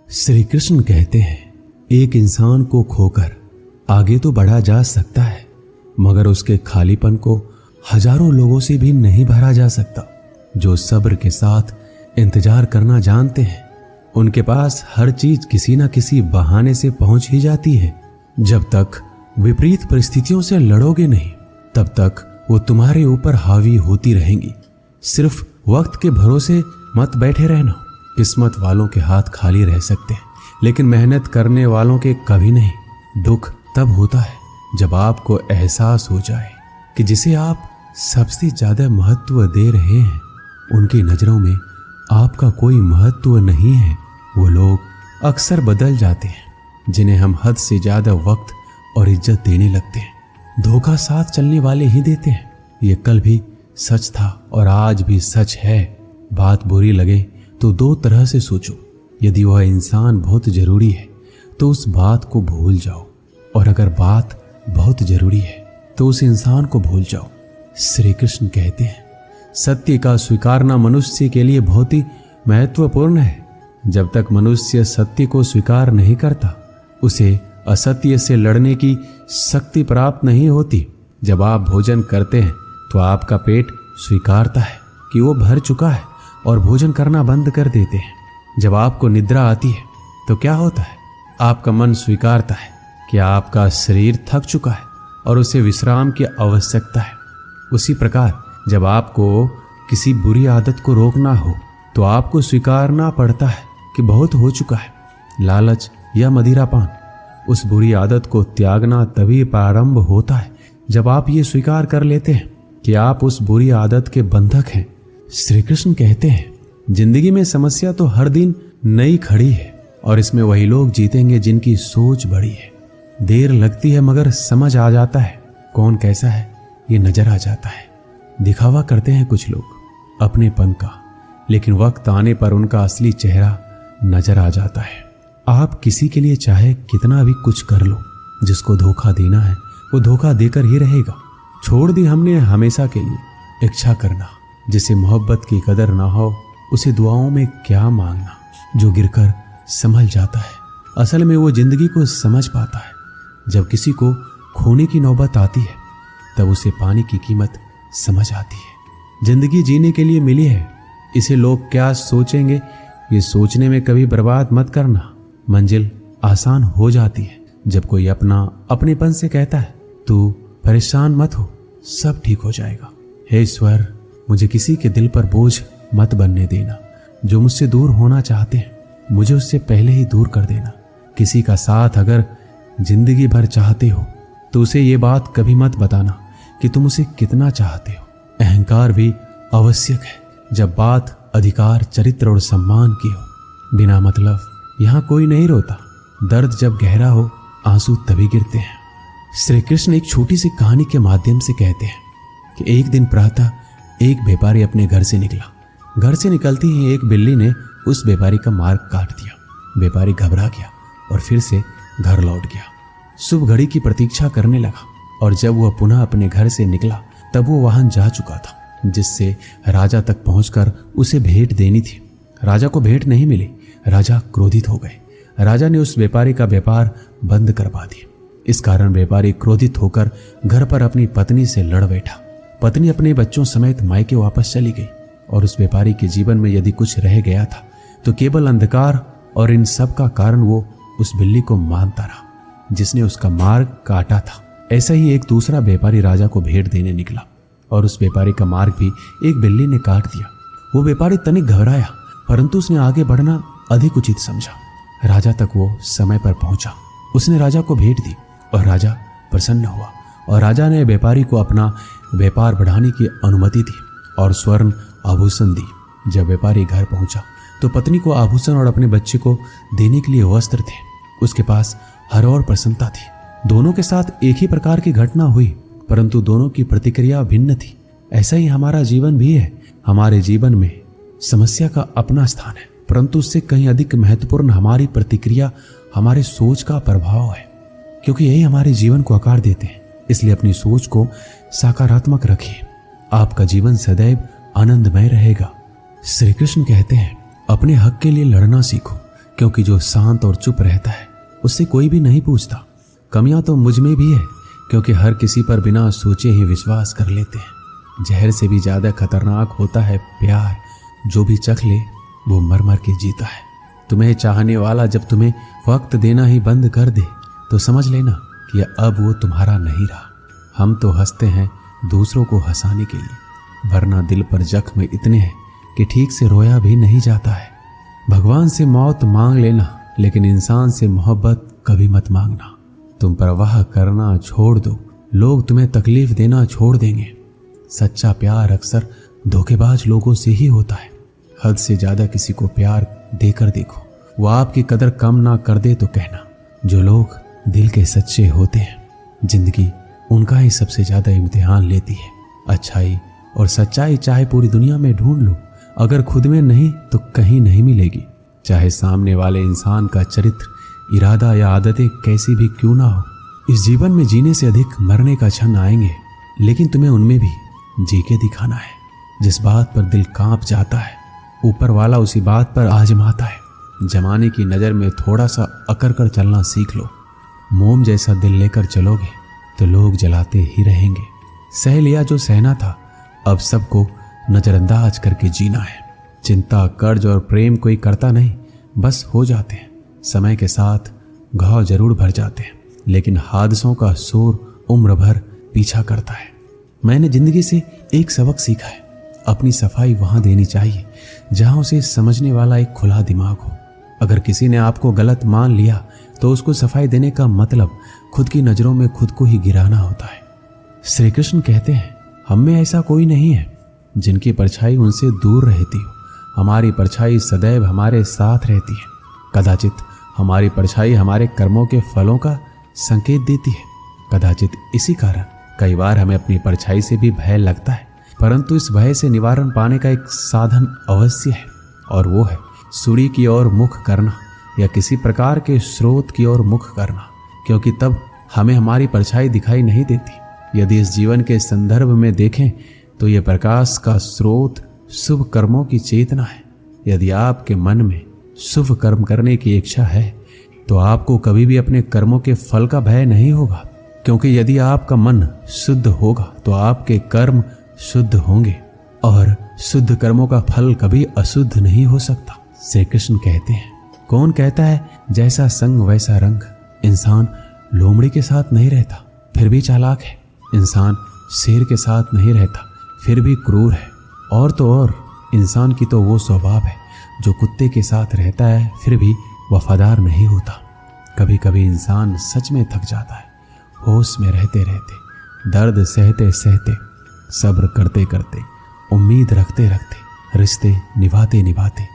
श्री कृष्ण कहते हैं, एक इंसान को खोकर आगे तो बढ़ा जा सकता है, मगर उसके खालीपन को हजारों लोगों से भी नहीं भरा जा सकता। जो सब्र के साथ इंतजार करना जानते हैं, उनके पास हर चीज किसी न किसी बहाने से पहुंच ही जाती है। जब तक विपरीत परिस्थितियों से लड़ोगे नहीं, तब तक वो तुम्हारे ऊपर हावी होती रहेंगी। सिर्फ वक्त के भरोसे मत बैठे रहना। किस्मत वालों के हाथ खाली रह सकते हैं, लेकिन मेहनत करने वालों के कभी नहीं। दुख तब होता है जब आपको एहसास हो जाए कि जिसे आप सबसे ज्यादा महत्व दे रहे हैं, उनकी नजरों में आपका कोई महत्व नहीं है। वो लोग अक्सर बदल जाते हैं जिन्हें हम हद से ज्यादा वक्त और इज्जत देने लगते हैं। धोखा साथ चलने वाले ही देते हैं। ये कल भी सच था और आज भी सच है। बात बुरी लगे तो दो तरह से सोचो। यदि वह इंसान बहुत जरूरी है तो उस बात को भूल जाओ, और अगर बात बहुत जरूरी है तो उस इंसान को भूल जाओ। श्री कृष्ण कहते हैं, सत्य का स्वीकारना मनुष्य के लिए बहुत ही महत्वपूर्ण है। जब तक मनुष्य सत्य को स्वीकार नहीं करता, उसे असत्य से लड़ने की शक्ति प्राप्त नहीं होती। जब आप भोजन करते हैं तो आपका पेट स्वीकारता है कि वो भर चुका है और भोजन करना बंद कर देते हैं। जब आपको निद्रा आती है तो क्या होता है? आपका मन स्वीकारता है कि आपका शरीर थक चुका है और उसे विश्राम की आवश्यकता है। उसी प्रकार जब आपको किसी बुरी आदत को रोकना हो तो आपको स्वीकारना पड़ता है कि बहुत हो चुका है। लालच या मदिरापान, उस बुरी आदत को त्यागना तभी प्रारंभ होता है जब आप ये स्वीकार कर लेते हैं कि आप उस बुरी आदत के बंधक हैं। श्री कृष्ण कहते हैं, जिंदगी में समस्या तो हर दिन नई खड़ी है और इसमें वही लोग जीतेंगे जिनकी सोच बड़ी है। देर लगती है मगर समझ आ जाता है कौन कैसा है, ये नजर आ जाता है। दिखावा करते हैं कुछ लोग अपनेपन का, लेकिन वक्त आने पर उनका असली चेहरा नजर आ जाता है। आप किसी के लिए चाहे कितना भी कुछ कर लो, जिसको धोखा देना है वो धोखा देकर ही रहेगा। छोड़ दी हमने हमेशा के लिए इच्छा करना। जिसे मोहब्बत की कदर ना हो, उसे दुआओं में क्या मांगना। जो गिरकर संभल जाता है, असल में वो जिंदगी को समझ पाता है। जब किसी को खोने की नौबत आती है, तब उसे पाने की कीमत समझ आती है। जिंदगी जीने के लिए मिली है, इसे लोग क्या सोचेंगे, ये सोचने में कभी बर्बाद मत करना। मंजिल आसान हो जाती है जब कोई अपनेपन से कहता है, तू परेशान मत हो, सब ठीक हो जाएगा। हे ईश्वर, मुझे किसी के दिल पर बोझ मत बनने देना। जो मुझसे दूर होना चाहते हैं, मुझे उससे पहले ही दूर कर देना। किसी का साथ अगर जिंदगी भर चाहते हो तो उसे ये बात कभी मत बताना कि तुम उसे कितना चाहते हो। अहंकार भी आवश्यक है जब बात अधिकार, चरित्र और सम्मान की हो। बिना मतलब यहाँ कोई नहीं रोता। दर्द जब गहरा हो, आंसू तभी गिरते हैं। श्री कृष्ण एक छोटी सी कहानी के माध्यम से कहते हैं कि एक दिन प्रातः एक व्यापारी अपने घर से निकला। घर से निकलते ही एक बिल्ली ने उस व्यापारी का मार्ग काट दिया। व्यापारी घबरा गया और फिर से घर लौट गया। शुभ घड़ी की प्रतीक्षा करने लगा, और जब वह पुनः अपने घर से निकला तब वो वाहन जा चुका था जिससे राजा तक पहुंचकर उसे भेंट देनी थी। राजा को भेंट नहीं मिली। राजा क्रोधित हो गए। राजा ने उस व्यापारी का व्यापार बंद करवा दिया। इस कारण व्यापारी क्रोधित होकर घर पर अपनी पत्नी से लड़ बैठा। पत्नी अपने बच्चों समेत मायके वापस चली गई, और उस व्यापारी के जीवन में यदि कुछ रह गया था तो केवल अंधकार, और इन सब का कारण वो उस बिल्ली को मानता रहा जिसने उसका मार्ग काटा था। ऐसा ही एक दूसरा व्यापारी राजा को भेंट देने निकला, और उस व्यापारी का मार्ग भी एक बिल्ली ने काट दिया। वो व्यापारी तनिक घबराया, परंतु उसने आगे बढ़ना अधिक उचित समझा। राजा तक वो समय पर पहुंचा। उसने राजा को भेंट दी और राजा प्रसन्न हुआ, और राजा ने व्यापारी को अपना व्यापार बढ़ाने की अनुमति दी और स्वर्ण आभूषण दी। जब व्यापारी घर पहुंचा तो पत्नी को आभूषण और अपने बच्चे को देने के लिए वस्त्र थे। उसके पास हर और प्रसन्नता थी। दोनों के साथ एक ही प्रकार की घटना हुई, परंतु दोनों की प्रतिक्रिया भिन्न थी। ऐसा ही हमारा जीवन भी है। हमारे जीवन में समस्या का अपना स्थान है, परंतु उससे कहीं अधिक महत्वपूर्ण हमारी प्रतिक्रिया, हमारे सोच का प्रभाव है, क्योंकि यही हमारे जीवन को आकार देते हैं। इसलिए अपनी सोच को सकारात्मक रखिए, आपका जीवन सदैव आनंदमय रहेगा। श्री कृष्ण कहते हैं, अपने हक के लिए लड़ना सीखो, क्योंकि जो शांत और चुप रहता है उससे कोई भी नहीं पूछता। कमियां तो मुझ में भी है, क्योंकि हर किसी पर बिना सोचे ही विश्वास कर लेते हैं। जहर से भी ज्यादा खतरनाक होता है प्यार, जो भी चख ले वो मर मर के जीता है। तुम्हें चाहने वाला जब तुम्हें वक्त देना ही बंद कर दे तो समझ लेना कि अब वो तुम्हारा नहीं रहा। हम तो हंसते हैं दूसरों को हंसाने के लिए, वरना दिल पर जख्म इतने हैं कि ठीक से रोया भी नहीं जाता है। भगवान से मौत मांग लेना, लेकिन इंसान से मोहब्बत कभी मत मांगना। तुम परवाह करना छोड़ दो, लोग तुम्हें तकलीफ देना छोड़ देंगे। सच्चा प्यार अक्सर धोखेबाज लोगों से ही होता है। हद से ज्यादा किसी को प्यार देकर देखो, वो आपकी कदर कम ना कर दे तो कहना। जो लोग दिल के सच्चे होते हैं, जिंदगी उनका ही सबसे ज्यादा इम्तिहान लेती है। अच्छाई और सच्चाई चाहे पूरी दुनिया में ढूंढ लो, अगर खुद में नहीं तो कहीं नहीं मिलेगी। चाहे सामने वाले इंसान का चरित्र, इरादा या आदतें कैसी भी क्यों ना हो। इस जीवन में जीने से अधिक मरने का क्षण आएंगे, लेकिन तुम्हें उनमें भी जी के दिखाना है। जिस बात पर दिल कांप जाता है, ऊपर वाला उसी बात पर आजमाता है। जमाने की नज़र में थोड़ा सा अकड़ कर चलना सीख लो। मोम जैसा दिल लेकर चलोगे तो लोग जलाते ही रहेंगे। सह लिया जो सहना था, अब सबको नजरअंदाज करके जीना है। चिंता, कर्ज और प्रेम कोई करता नहीं, बस हो जाते हैं। समय के साथ घाव जरूर भर जाते हैं, लेकिन हादसों का शोर उम्र भर पीछा करता है। मैंने जिंदगी से एक सबक सीखा है, अपनी सफाई वहां देनी चाहिए जहां उसे समझने वाला एक खुला दिमाग हो। अगर किसी ने आपको गलत मान लिया तो उसको सफाई देने का मतलब खुद की नजरों में खुद को ही गिराना होता है। श्री कृष्ण कहते हैं, हम में ऐसा कोई नहीं है जिनकी परछाई उनसे दूर रहती हो। हमारी परछाई सदैव हमारे साथ रहती है। कदाचित हमारी परछाई हमारे कर्मों के फलों का संकेत देती है। कदाचित इसी कारण कई बार हमें अपनी परछाई से भी भय लगता है, परंतु इस भय से निवारण पाने का एक साधन अवश्य है, और वो है सूर्य की ओर मुख करना या किसी प्रकार के स्रोत की ओर मुख करना, क्योंकि तब हमें हमारी परछाई दिखाई नहीं देती। यदि इस जीवन के संदर्भ में देखें तो यह प्रकाश का स्रोत शुभ कर्मों की चेतना है। यदि आपके मन में शुभ कर्म करने की इच्छा है तो आपको कभी भी अपने कर्मों के फल का भय नहीं होगा, क्योंकि यदि आपका मन शुद्ध होगा तो आपके कर्म शुद्ध होंगे, और शुद्ध कर्मों का फल कभी अशुद्ध नहीं हो सकता। श्री कृष्ण कहते हैं, कौन कहता है जैसा संग वैसा रंग। इंसान लोमड़ी के साथ नहीं रहता फिर भी चालाक है। इंसान शेर के साथ नहीं रहता फिर भी क्रूर है। और तो और इंसान की तो वो स्वभाव है जो कुत्ते के साथ रहता है फिर भी वफादार नहीं होता। कभी कभी इंसान सच में थक जाता है, होश में रहते रहते, दर्द सहते सहते, सब्र करते करते, उम्मीद रखते रखते, रिश्ते निभाते निभाते,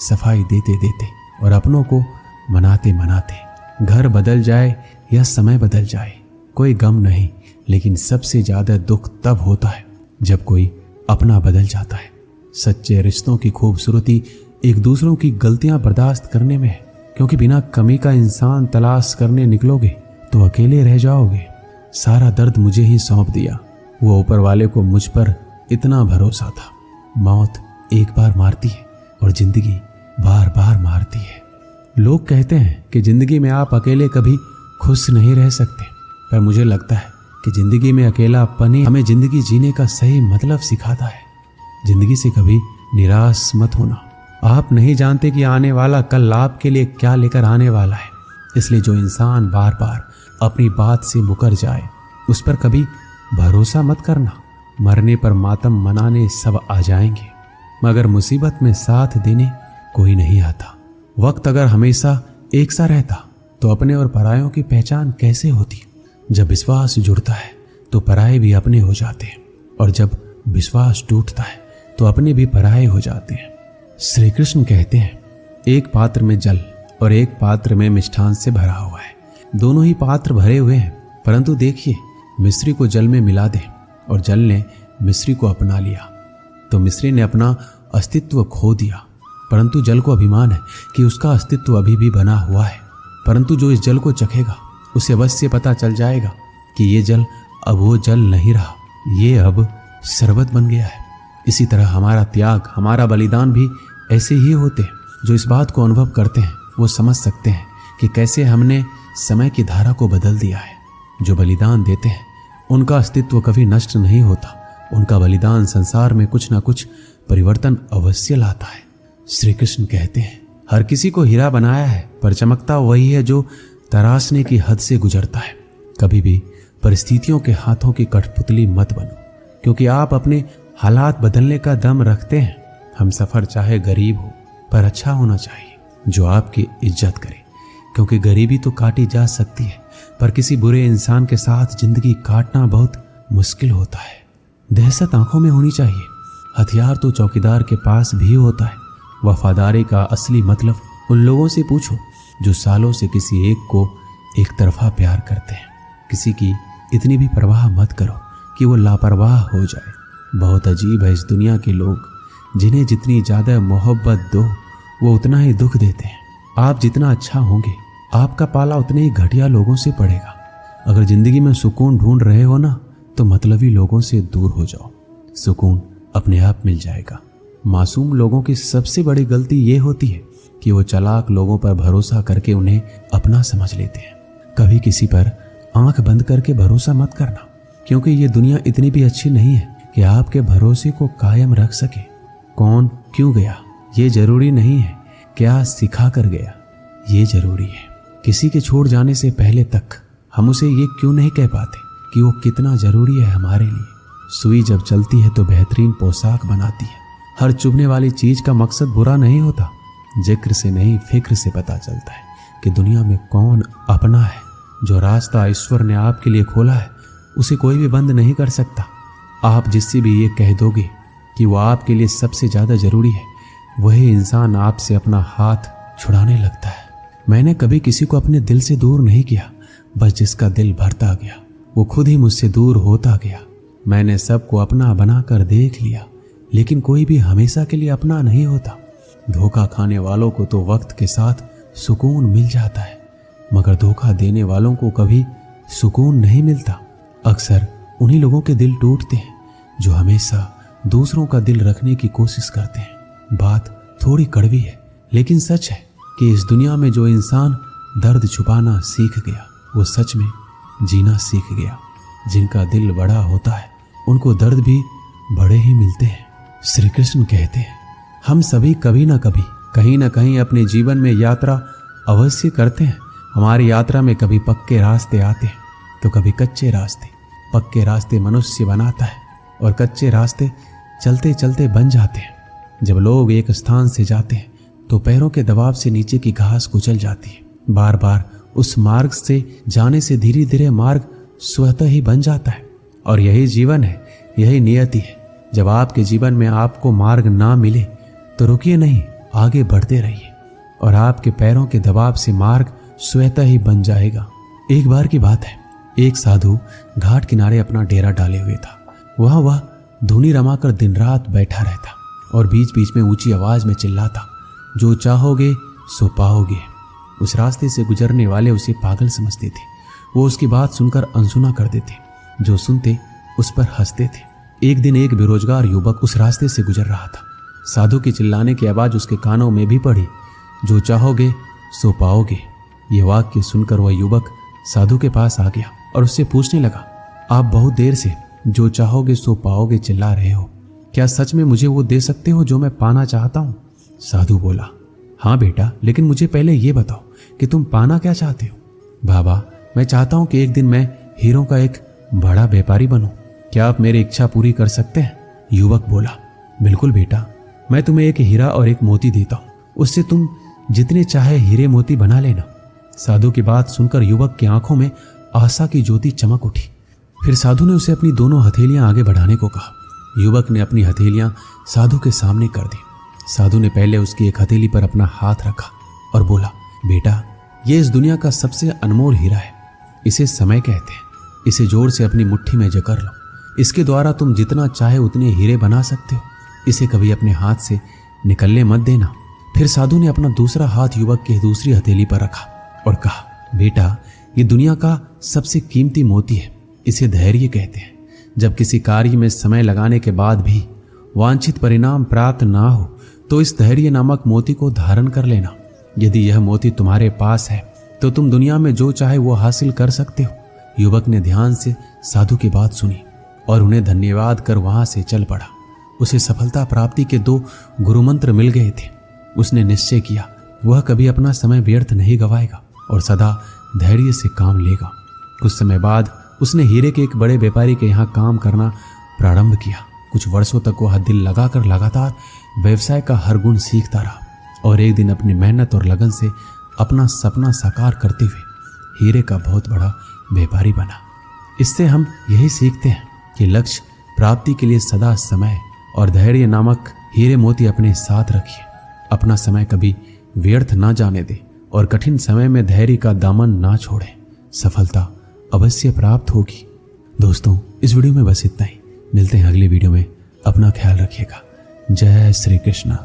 सफाई देते देते और अपनों को मनाते मनाते। घर बदल जाए या समय बदल जाए कोई गम नहीं, लेकिन सबसे ज्यादा दुख तब होता है जब कोई अपना बदल जाता है। सच्चे रिश्तों की खूबसूरती एक दूसरों की गलतियां बर्दाश्त करने में है, क्योंकि बिना कमी का इंसान तलाश करने निकलोगे तो अकेले रह जाओगे। सारा दर्द मुझे ही सौंप दिया, वो ऊपर वाले को मुझ पर इतना भरोसा था। मौत एक बार मारती है और जिंदगी बार बार मारती है। लोग कहते हैं कि जिंदगी में आप अकेले कभी खुश नहीं रह सकते, पर मुझे लगता है कि जिंदगी में अकेलापन ही हमें जिंदगी जीने का सही मतलब सिखाता है। जिंदगी से कभी निराश मत होना। आप नहीं जानते कि आने वाला कल आपके लिए क्या लेकर आने वाला है, इसलिए जो इंसान बार बार अपनी बात से मुकर जाए उस पर कभी भरोसा मत करना। मरने पर मातम मनाने सब आ जाएंगे, मगर मुसीबत में साथ देने कोई नहीं आता। वक्त अगर हमेशा एक सा रहता तो अपने और परायों की पहचान कैसे होती। जब विश्वास जुड़ता है तो पराये भी अपने हो जाते हैं, और जब विश्वास टूटता है तो अपने भी पराये हो जाते हैं। श्री कृष्ण कहते हैं, एक पात्र में जल और एक पात्र में मिष्ठान से भरा हुआ है। दोनों ही पात्र भरे हुए हैं, परंतु देखिए, मिस्री को जल में मिला दे और जल ने मिस्री को अपना लिया तो मिस्री ने अपना अस्तित्व खो दिया। परंतु जल को अभिमान है कि उसका अस्तित्व अभी भी बना हुआ है। परंतु जो इस जल को चखेगा उसे अवश्य पता चल जाएगा कि ये जल अब वो जल नहीं रहा, ये अब शरबत बन गया है। इसी तरह हमारा त्याग, हमारा बलिदान भी ऐसे ही होते हैं। जो इस बात को अनुभव करते हैं वो समझ सकते हैं कि कैसे हमने समय की धारा को बदल दिया है। जो बलिदान देते हैं उनका अस्तित्व कभी नष्ट नहीं होता। उनका बलिदान संसार में कुछ ना कुछ परिवर्तन अवश्य लाता है। श्री कृष्ण कहते हैं, हर किसी को हीरा बनाया है, पर चमकता वही है जो तराशने की हद से गुजरता है। कभी भी परिस्थितियों के हाथों की कठपुतली मत बनो, क्योंकि आप अपने हालात बदलने का दम रखते हैं। हम सफर चाहे गरीब हो पर अच्छा होना चाहिए, जो आपकी इज्जत करे, क्योंकि गरीबी तो काटी जा सकती है, पर किसी बुरे इंसान के साथ जिंदगी काटना बहुत मुश्किल होता है। दहशत आंखों में होनी चाहिए। हथियार तो चौकीदार के पास भी होता है। वफादारी का असली मतलब उन लोगों से पूछो जो सालों से किसी एक को एक तरफा प्यार करते हैं। किसी की इतनी भी परवाह मत करो कि वो लापरवाह हो जाए। बहुत अजीब है इस दुनिया के लोग, जिन्हें जितनी ज़्यादा मोहब्बत दो वो उतना ही दुख देते हैं। आप जितना अच्छा होंगे आपका पाला उतने ही घटिया लोगों से पड़ेगा। अगर जिंदगी में सुकून ढूंढ रहे हो ना, तो मतलबी लोगों से दूर हो जाओ, सुकून अपने आप मिल जाएगा। मासूम लोगों की सबसे बड़ी गलती ये होती है कि वो चालाक लोगों पर भरोसा करके उन्हें अपना समझ लेते हैं। कभी किसी पर आंख बंद करके भरोसा मत करना, क्योंकि ये दुनिया इतनी भी अच्छी नहीं है कि आपके भरोसे को कायम रख सके। कौन क्यों गया ये जरूरी नहीं है, क्या सिखा कर गया ये जरूरी है। किसी के छोड़ जाने से पहले तक हम उसे ये क्यों नहीं कह पाते कि वो कितना जरूरी है हमारे लिए। सुई जब चलती है तो बेहतरीन पोशाक बनाती है। हर चुभने वाली चीज का मकसद बुरा नहीं होता। जिक्र से नहीं फिक्र से पता चलता है कि दुनिया में कौन अपना है। जो रास्ता ईश्वर ने आपके लिए खोला है उसे कोई भी बंद नहीं कर सकता। आप जिससे भी ये कह दोगे कि वो आपके लिए सबसे ज्यादा जरूरी है, वही इंसान आपसे अपना हाथ छुड़ाने लगता है। मैंने कभी किसी को अपने दिल से दूर नहीं किया, बस जिसका दिल भरता गया वो खुद ही मुझसे दूर होता गया। मैंने सबको अपना बनाकर देख लिया, लेकिन कोई भी हमेशा के लिए अपना नहीं होता। धोखा खाने वालों को तो वक्त के साथ सुकून मिल जाता है, मगर धोखा देने वालों को कभी सुकून नहीं मिलता। अक्सर उन्हीं लोगों के दिल टूटते हैं जो हमेशा दूसरों का दिल रखने की कोशिश करते हैं। बात थोड़ी कड़वी है, लेकिन सच है कि इस दुनिया में जो इंसान दर्द छुपाना सीख गया वो सच में जीना सीख गया। जिनका दिल बड़ा होता है उनको दर्द भी बड़े ही मिलते हैं। श्री कृष्ण कहते हैं, हम सभी कभी ना कभी कहीं ना कहीं अपने जीवन में यात्रा अवश्य करते हैं। हमारी यात्रा में कभी पक्के रास्ते आते हैं तो कभी कच्चे रास्ते। पक्के रास्ते मनुष्य बनाता है और कच्चे रास्ते चलते चलते बन जाते हैं। जब लोग एक स्थान से जाते हैं तो पैरों के दबाव से नीचे की घास कुचल जाती है। बार बार उस मार्ग से जाने से धीरे धीरे मार्ग स्वतः ही बन जाता है। और यही जीवन है, यही नियति है। जब आपके जीवन में आपको मार्ग ना मिले तो रुकिए नहीं, आगे बढ़ते रहिए और आपके पैरों के दबाव से मार्ग स्वतः ही बन जाएगा। एक बार की बात है, एक साधु घाट किनारे अपना डेरा डाले हुए था। वह धुनी रमाकर दिन रात बैठा रहता और बीच बीच में ऊंची आवाज में चिल्लाता, जो चाहोगे सो पाओगे। उस रास्ते से गुजरने वाले उसे पागल समझते थे। वो उसकी बात सुनकर अनसुना कर देते, जो सुनते उस पर हंसते थे। एक दिन एक बेरोजगार युवक उस रास्ते से गुजर रहा था। साधु की चिल्लाने की आवाज उसके कानों में भी पड़ी, जो चाहोगे सो पाओगे। ये वाक्य सुनकर वह युवक साधु के पास आ गया और उससे पूछने लगा, आप बहुत देर से जो चाहोगे सो पाओगे चिल्ला रहे हो, क्या सच में मुझे वो दे सकते हो जो मैं पाना चाहता हूँ? साधु बोला, हाँ बेटा, लेकिन मुझे पहले ये बताओ कि तुम पाना क्या चाहते हो? बाबा, मैं चाहता हूँ कि एक दिन मैं हीरों का एक बड़ा व्यापारी बनूं। क्या आप मेरी इच्छा पूरी कर सकते हैं? युवक बोला, बिल्कुल बेटा, मैं तुम्हें एक हीरा और एक मोती देता हूँ, उससे तुम जितने चाहे हीरे मोती बना लेना। साधु की बात सुनकर युवक की आंखों में आशा की ज्योति चमक उठी। फिर साधु ने उसे अपनी दोनों हथेलियां आगे बढ़ाने को कहा। युवक ने अपनी हथेलियां साधु के सामने कर दी। साधु ने पहले उसकी एक हथेली पर अपना हाथ रखा और बोला, बेटा, ये इस दुनिया का सबसे अनमोल हीरा है। इसे समय कहते हैं। इसे जोर से अपनी मुट्ठी में जकड़ लो। इसके द्वारा तुम जितना चाहे उतने हीरे बना सकते हो। इसे कभी अपने हाथ से निकलने मत देना। फिर साधु ने अपना दूसरा हाथ युवक की दूसरी हथेली पर रखा और कहा, बेटा, ये दुनिया का सबसे कीमती मोती है। इसे धैर्य कहते हैं। जब किसी कार्य में समय लगाने के बाद भी वांछित परिणाम प्राप्त ना हो तो इस धैर्य नामक मोती को धारण कर लेना। यदि यह मोती तुम्हारे पास है तो तुम दुनिया में जो चाहे वो हासिल कर सकते हो। युवक ने ध्यान से साधु की बात सुनी और उन्हें धन्यवाद कर वहां से चल पड़ा। उसे सफलता प्राप्ति के 2 गुरुमंत्र मिल गए थे। उसने निश्चय किया वह कभी अपना समय व्यर्थ नहीं गवाएगा और सदा धैर्य से काम लेगा। कुछ समय बाद उसने हीरे के एक बड़े व्यापारी के यहाँ काम करना प्रारंभ किया। कुछ वर्षों तक वह दिल लगाकर लगातार व्यवसाय का हर गुण सीखता रहा और एक दिन अपनी मेहनत और लगन से अपना सपना साकार करते हुए हीरे का बहुत बड़ा व्यापारी बना। इससे हम यही सीखते हैं कि लक्ष्य प्राप्ति के लिए सदा समय और धैर्य नामक हीरे मोती अपने साथ रखिए। अपना समय कभी व्यर्थ ना जाने दे और कठिन समय में धैर्य का दामन ना छोड़े। सफलता अवश्य प्राप्त होगी। दोस्तों, इस वीडियो में बस इतना ही। मिलते हैं अगली वीडियो में। अपना ख्याल रखिएगा। जय श्री कृष्ण।